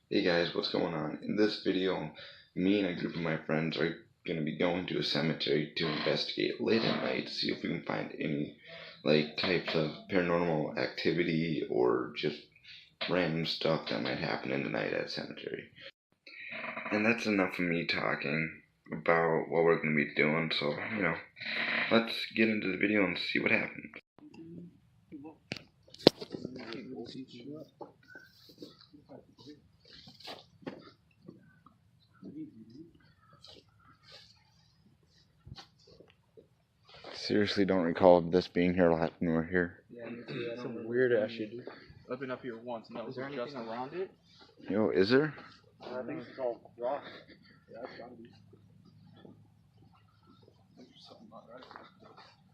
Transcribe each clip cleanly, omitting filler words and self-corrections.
Hey guys, what's going on? In this video, me and a group of my friends are going to be going to a cemetery to investigate late at night, see if we can find any types of paranormal activity or just random stuff that might happen in the night at a cemetery. And that's enough of me talking about what we're going to be doing, so, let's get into the video and see what happens. Seriously don't recall this being here last when we were here. Yeah, me too. Some weird ass shit, dude. I've been up here once. No, is there anything around it? Yo, is there? I think it's all rock. Yeah, it's gotta be. There's something not right.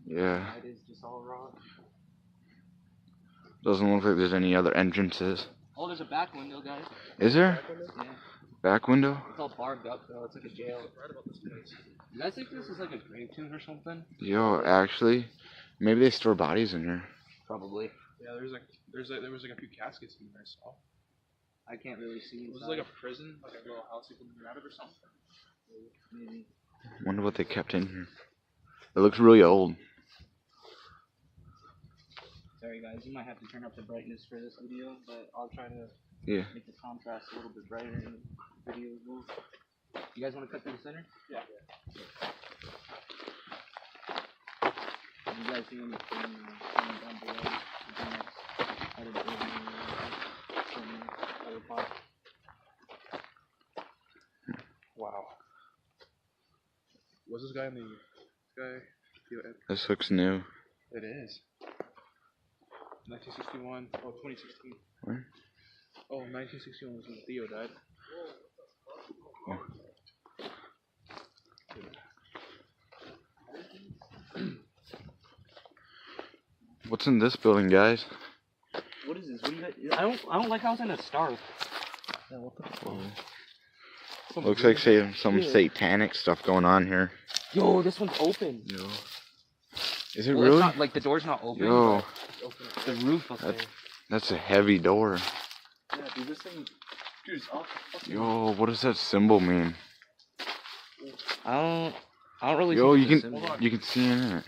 Yeah. It is just all rock. Doesn't look like there's any other entrances. Oh, there's a back window, guys. Is there? Yeah. Back window? It's all barbed up, though. It's like a jail. Right about this place. You guys think this is like a grave tomb or something? Yo, actually, maybe they store bodies in here. Probably. Yeah, there was like a few caskets in there, so. I can't really see. Was it like a prison, like a little house you could get out of or something? Maybe. Wonder what they kept in here. It looks really old. Sorry guys, you might have to turn up the brightness for this video, but I'll try to make the contrast a little bit brighter in the video as well. You guys want to cut through the center? Yeah. You guys see anything down below? Wow. Was this guy in the guy? This looks new. It is. 1961. Oh, 2016. What? Oh, 1961 was when Theo died. Oh. What's in this building, guys? What is this? What do you guys? I don't like how it's in a star. Yeah, what the fuck? Looks like some satanic stuff going on here. Yo, this one's open. Yo. Is it Well, really? it's not, like the door's not open. Yo. The roof up there. That's a heavy door. Yeah, dude, this thing. Dude, it's off. Yo, what does that symbol mean? I don't really. Yo, think you can see in it.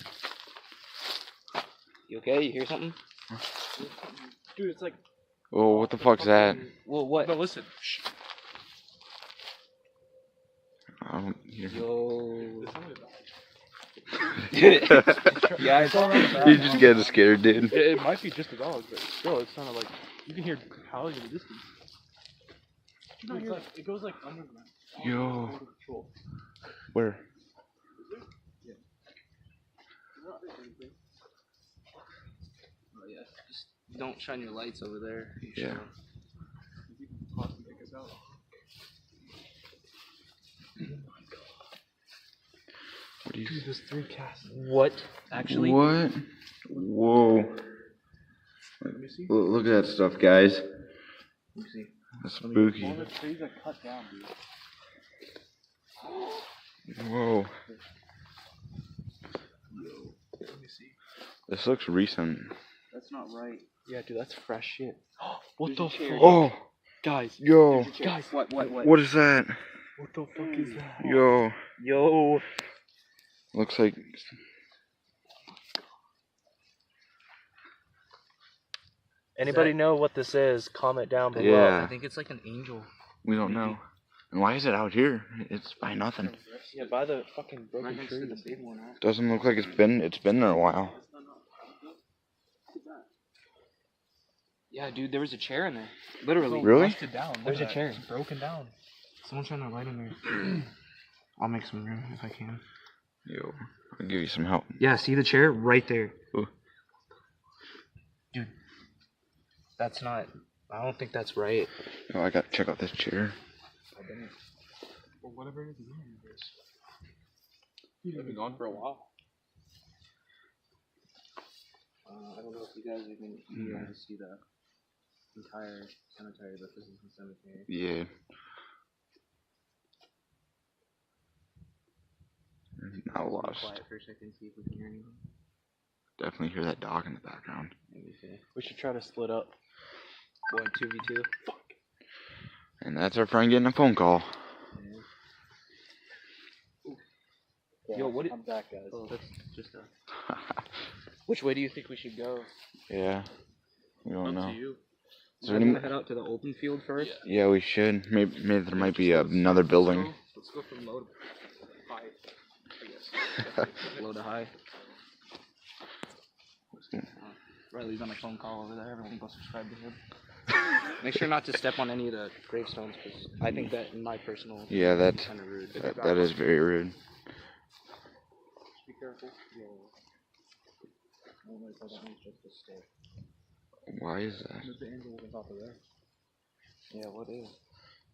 You okay? You hear something? Dude, it's like. Oh, what the fuck's that? Well, what? No, listen. Shh. I don't hear. Yo. Yeah, it's alright. You just get scared, dude. It might be just a dog, but still, it's kind of like you can hear howling in the distance. Dude, it's like, it goes like underground. Yo. Where? Oh yeah. Just don't shine your lights over there. Yeah. What do you? Dude, there's 3 casts. What? Actually? What? Whoa. Let me see. Look at that stuff, guys. Let me see. That's spooky. All the trees are cut down, dude. Whoa. Let me see. This looks recent. That's not right. Yeah, dude, that's fresh shit. What the fuck? Oh, Guys, yo. Guys, what? What is that? what the fuck is that? Yo. Yo. Looks like. Anybody know what this is? Comment down below. Yeah. I think it's like an angel. We don't know. And why is it out here? It's by nothing. Yeah, by the fucking broken Right next to tree. the big one, huh? Doesn't look like it's been there a while. Yeah, dude, there was a chair in there. Literally. Really? Busted down. Look There's at a that. chair. It's broken down. Someone's trying to light in there. I'll make some room if I can. Yo, I'll give you some help. Yeah, see the chair right there. Ooh. Dude, that's not. I don't think that's right. Oh, I gotta check out this chair. Or whatever it is, I've been gone for a while. I don't know if you guys are going to be able to see the entire cemetery, but this is the cemetery. Yeah. Not lost. Quiet for a second, see if we can hear anything. Definitely hear that dog in the background. Maybe see. We should try to split up. What, 2v2? And that's our friend getting a phone call. Yo, what? I'm back, guys. Oh, that's just Which way do you think we should go? Yeah. We don't know. Up to you. Is Do there you any... want to head out to the open field first? Yeah, we should. Maybe there might be another building. Let's go from low to high, I guess. Low to high. Riley's on a phone call over there. Everyone go subscribe to him. Make sure not to step on any of the gravestones, because I think that, in my personal opinion, Yeah, that's kind of rude. that is very rude. Be careful. Why is that? Yeah, what is?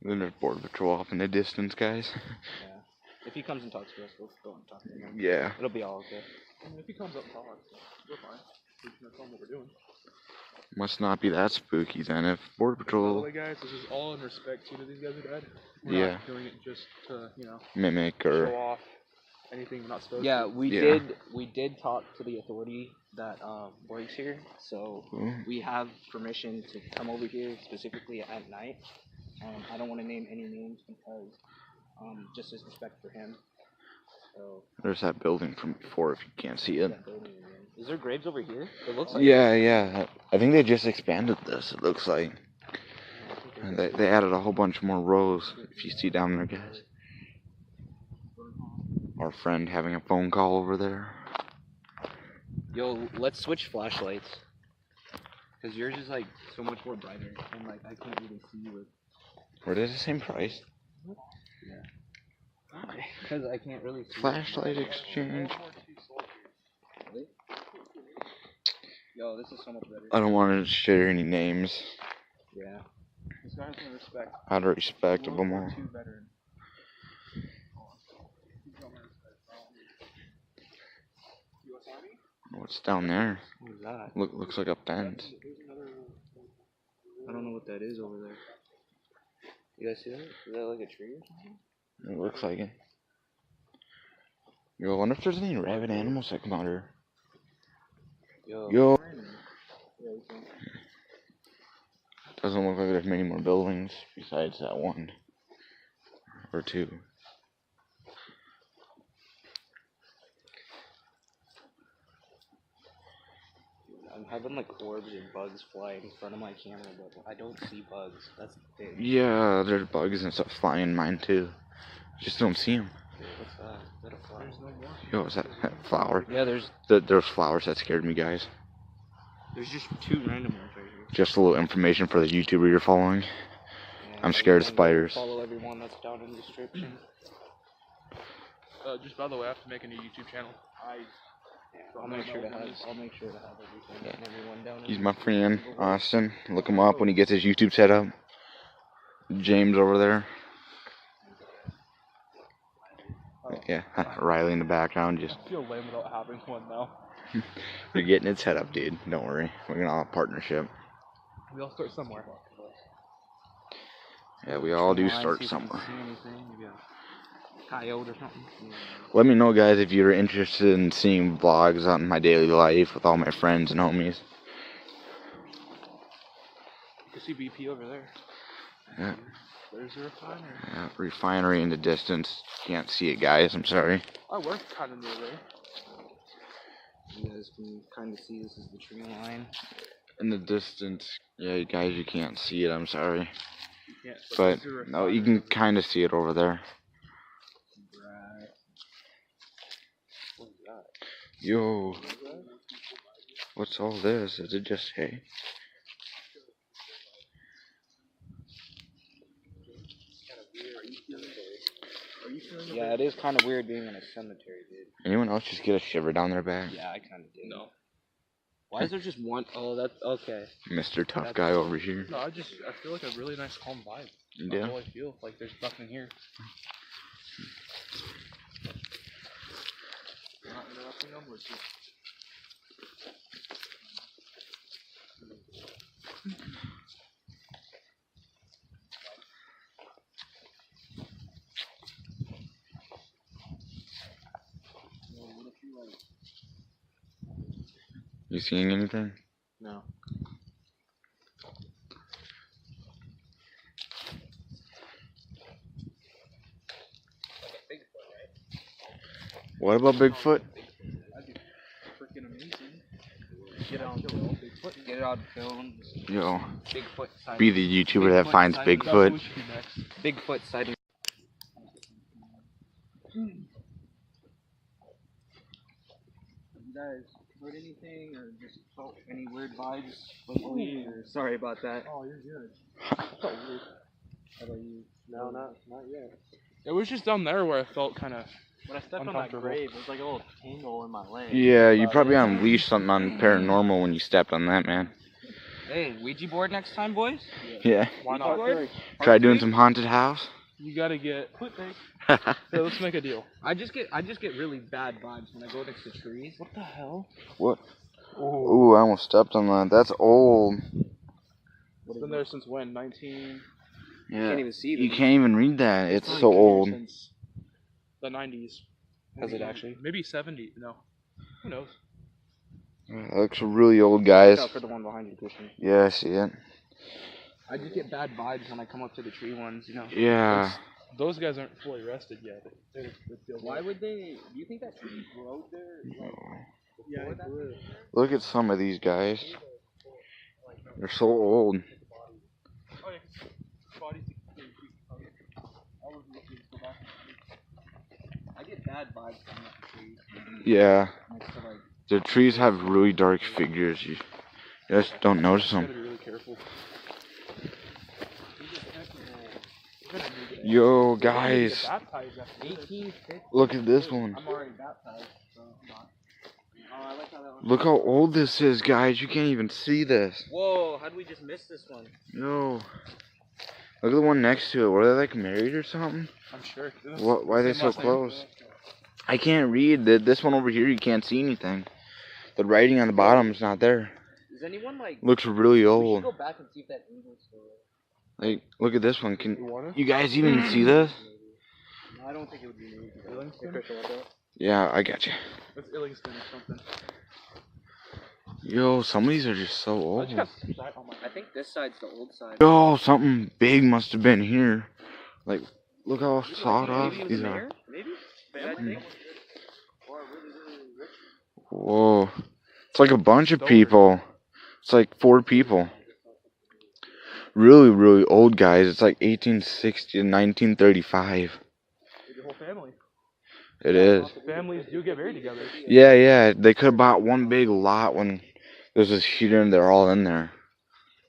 Then there's Border Patrol off in the distance, guys. Yeah. If he comes and talks to us, we'll go and talk to him. Yeah. It'll be all okay. I mean, if he comes up and talks, we're fine. We can tell him what we're doing. Must not be that spooky then. If Border By the Patrol way, guys, this is all in respect to these guys are dead. We're Yeah. not doing it just to, mimic show or off anything we're not supposed Yeah, to. we did talk to the authority that works here, so we have permission to come over here specifically at night. I don't want to name any names because just as respect for him. So there's that building from before if you can't see it. Is there graves over here? It looks like Yeah. I think they just expanded this. It looks like. And they added a whole bunch more rows. If you see down there, guys. Our friend having a phone call over there. Yo, let's switch flashlights. Cause yours is like so much more brighter, and like I can't really see with. Were they the same price? Yeah. Because I can't really see. Flashlight exchange. Really? Yo, this is so much better. I don't want to share any names. Yeah. This guy's gonna respect. Out of respect of them all. Veteran. US Army? What's down there? What is that? Looks like a fence. I don't know what that is over there. You guys see that? Is that like a tree or something? It looks like it. Yo, I wonder if there's any rabid animals that come out here. Yo. Doesn't look like there's many more buildings besides that one. Or two. I'm having like orbs and bugs flying in front of my camera, but I don't see bugs. That's the thing. Yeah, there's bugs and stuff flying in mine too. Just don't see them. What's that? Is that a flower? There's no more. Yo, is that flower? Yeah, there's flowers that scared me, guys. just two random ones right here. Just a little information for the YouTuber you're following. Yeah, I'm scared of everyone spiders. Follow everyone that's down in the description. Just by the way, I have to make a new YouTube channel. I'll make sure to have everything and everyone down in He's my friend, Austin. Look him up when he gets his YouTube set up. James over there. Yeah, Riley in the background. Just I feel lame without having one now. you're getting it set up, dude. Don't worry. We're gonna all have a partnership. We all start somewhere. Yeah, we all do See start if you somewhere. can see anything, maybe a coyote or something. Let me know, guys, if you're interested in seeing vlogs on my daily life with all my friends and homies. You can see BP over there. Yeah. There's a refinery. Yeah, refinery in the distance. Can't see it, guys. I'm sorry. I work kind of near there. You guys can kind of see this is the tree line. In the distance, yeah, you guys, you can't see it. I'm sorry, You can't. but there's a no, you refinery. can kind of see it over there. Right. What is that? Yo, what's all this? Is it just hay? Yeah, it is kind of weird being in a cemetery, dude. Anyone else just get a shiver down their back? Yeah, I kind of did. No. Why is there just one? Oh, that's okay. Mr. Tough Guy over here. No, I feel like a really nice calm vibe. Yeah. That's all I feel. Like there's nothing here. We're not interrupting them. We're just... You seeing anything? No. What about Bigfoot? That'd be freaking amazing. Get it on film. Get it on film. Yo, Bigfoot sighting. be the YouTuber that finds sighting. That's what Bigfoot. we should do next. Bigfoot sighting. You guys heard anything or just felt any weird vibes lately? Or sorry about that. Oh, you're good. I felt weird. How about you? No, not yet. It was just down there where I felt kind of. When I stepped on that grave, it was like a little tingle in my leg. Yeah, you probably unleashed something on paranormal when you stepped on that, man. Hey, Ouija board next time, boys? Yeah. Why Ouija not? board? Try doing some haunted house. You gotta get. Hey, let's make a deal. I just get really bad vibes when I go next to trees. What the hell? What? Ooh, I almost stepped on that. That's old. It's been there since when? 19. Yeah. You can't even see them. You can't even read that. It's It's so been here old. Since the 90s. Has it actually? Maybe 70. No. Who knows? That looks really old, guys. Look out for the one behind you, Christian. Yeah, I see it. I just get bad vibes when I come up to the tree ones, you know. Yeah. Those guys aren't fully rested yet. Why would they? Do you think that tree grew there? Yeah, it grew. Look at some of these guys. They're so old. I get bad vibes coming up the trees. Yeah. Next to like. The trees have really dark figures. You just don't notice Gotta them. be really careful. Yo, guys. 1850. Look at this one. I'm already baptized, so I'm not. Oh, I like how that one. Look how old this is, guys. You can't even see this. Whoa, how did we just miss this one? Yo. Look at the one next to it. Were they like married or something? I'm sure. Why are they so close? I can't read. This one over here, you can't see anything. The writing on the bottom is not there. Is anyone like? Looks really We should old. go back and see if that angel's still there. Like, look at this one. Can You wanna? you guys even see this? No, I don't think it would be me. Illingston? Christian, watch out. Yeah, I got you. It's Illingston or something. Yo, some of these are just so I old. just got sight on my I think this side's the old side. Yo, something big must have been here. Like, look how sawed off Maybe it was these a are. mayor? Maybe? Bad thing? Or really, really rich. Whoa. It's like a bunch of people. It's like 4 people. Really, really old guys. It's like 1860 to 1935. Your whole family. It is. Families do get married together. Yeah, yeah. They could have bought one big lot when there's this heater and they're all in there.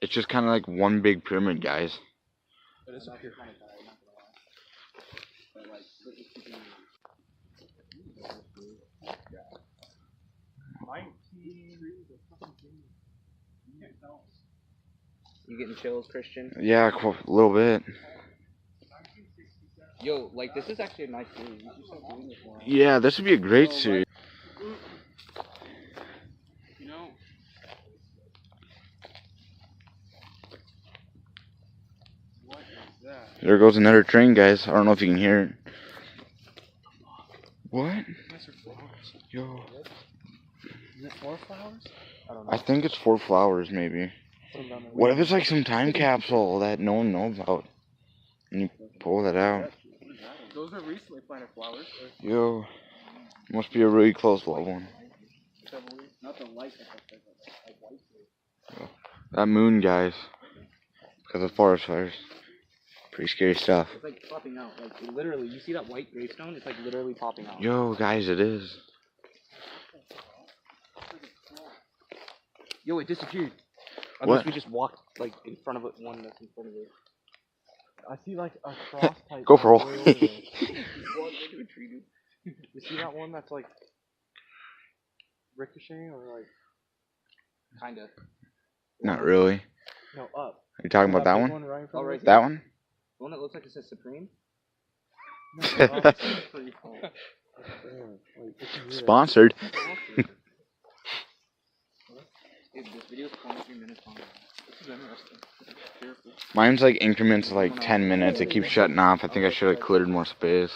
It's just kind of like one big pyramid, guys. It is a pure kind of You getting chills, Christian? Yeah, a little bit. Yo, like this is actually a nice series. You should start doing this more. Yeah, this would be a great series. You know. What is that? There goes another train, guys. I don't know if you can hear it. What? Those are flowers. Yo. Is it 4 flowers? I don't know. I think it's 4 flowers, maybe. Put 'em down there. What if it's like some time capsule that no one knows about? And you pull that out. Those are recently planted flowers. Yo. Must be a really close loved one. Not the light That moon, guys. Because of forest fires. Pretty scary stuff. It's like popping out. Like literally, you see that white gravestone? It's like literally popping out. Yo, guys, it is. Yo, it disappeared. What? Unless we just walked like in front of it, one that's in front of it. I see like a cross type. Go for way all. over there. You see that one that's like ricocheting or like Kinda. Not really. no up? Are you talking about that big one? right in front Oh, of right us? That one? The one that looks like it says Supreme? No, up. That's pretty cool. That's there. Like, it's weird. Sponsored. Dude, this video is 23 minutes long. This is interesting. Careful. Mine's like increments of like 10 minutes. It keeps shutting off. I think I should have cleared more space.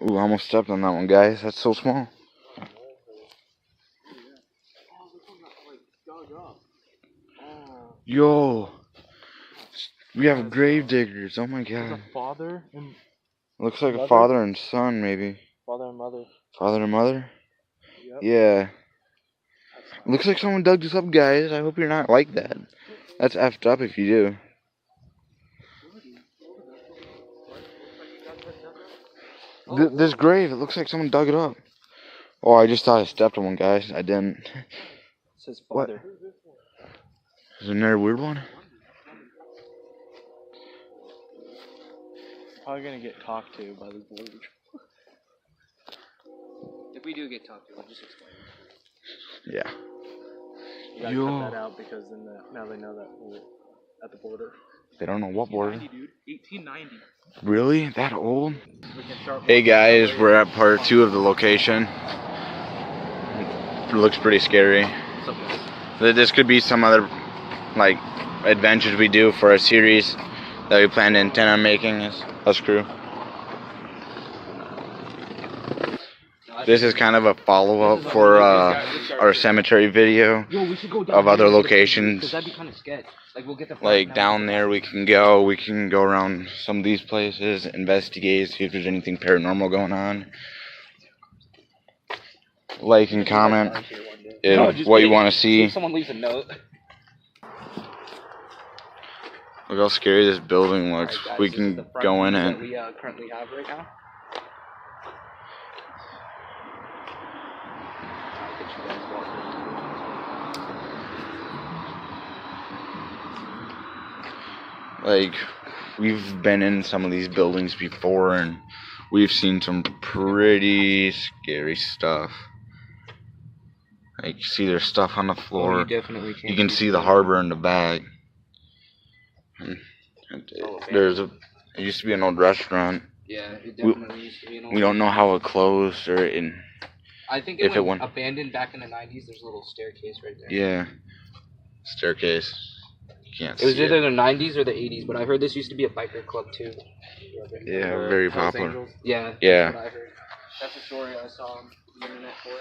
Ooh, I almost stepped on that one, guys. That's so small. Yo, we have grave diggers. Oh my There's god. a father and Looks like a mother? father and son, maybe. father and mother. Father and mother? Yep. Yeah. Looks like someone dug this up, guys. I hope you're not like that. That's effed up if you do. This grave, it looks like someone dug it up. Oh, I just thought I stepped on one, guys. I didn't. It says What? father. Is there another weird one? Probably gonna get talked to by the board. If we do get talked to, we'll just explain. Yeah. You gotta Yo. cut that out because then now they know that we're at the border. They don't know what border. 1890, dude. 1890. Really? That old? We can start. Hey guys, we're at part 2 of the location. It looks pretty scary. This could be some other, like, adventures we do for a series that we plan to intend on making as us crew. This is kind of a follow-up for our cemetery video of other locations. Because that'd be kind of sketch. Like, we'll get the Like down there we can go around some of these places, investigate, see if there's anything paranormal going on. Like and comment if what you want to see. If someone leaves a note. Look how scary this building looks. Alright, guys, We this is can the front go in view it. that we currently have right now. I'll get you guys Like, we've been in some of these buildings before and we've seen some pretty scary stuff. Like, see there's stuff on the floor. definitely You can see the harbor in the back. And it used to be an old restaurant. Yeah, it definitely used to be an old. We don't know how it closed or I think if it it went went- abandoned back in the 90s. There's a little staircase right there. yeah, staircase. You can't It was see either it. the 90s or the 80s, but I heard this used to be a biker club too. Yeah, very Hells popular. Angels. Yeah. Yeah. That's what I heard. That's a story I saw on the internet for it.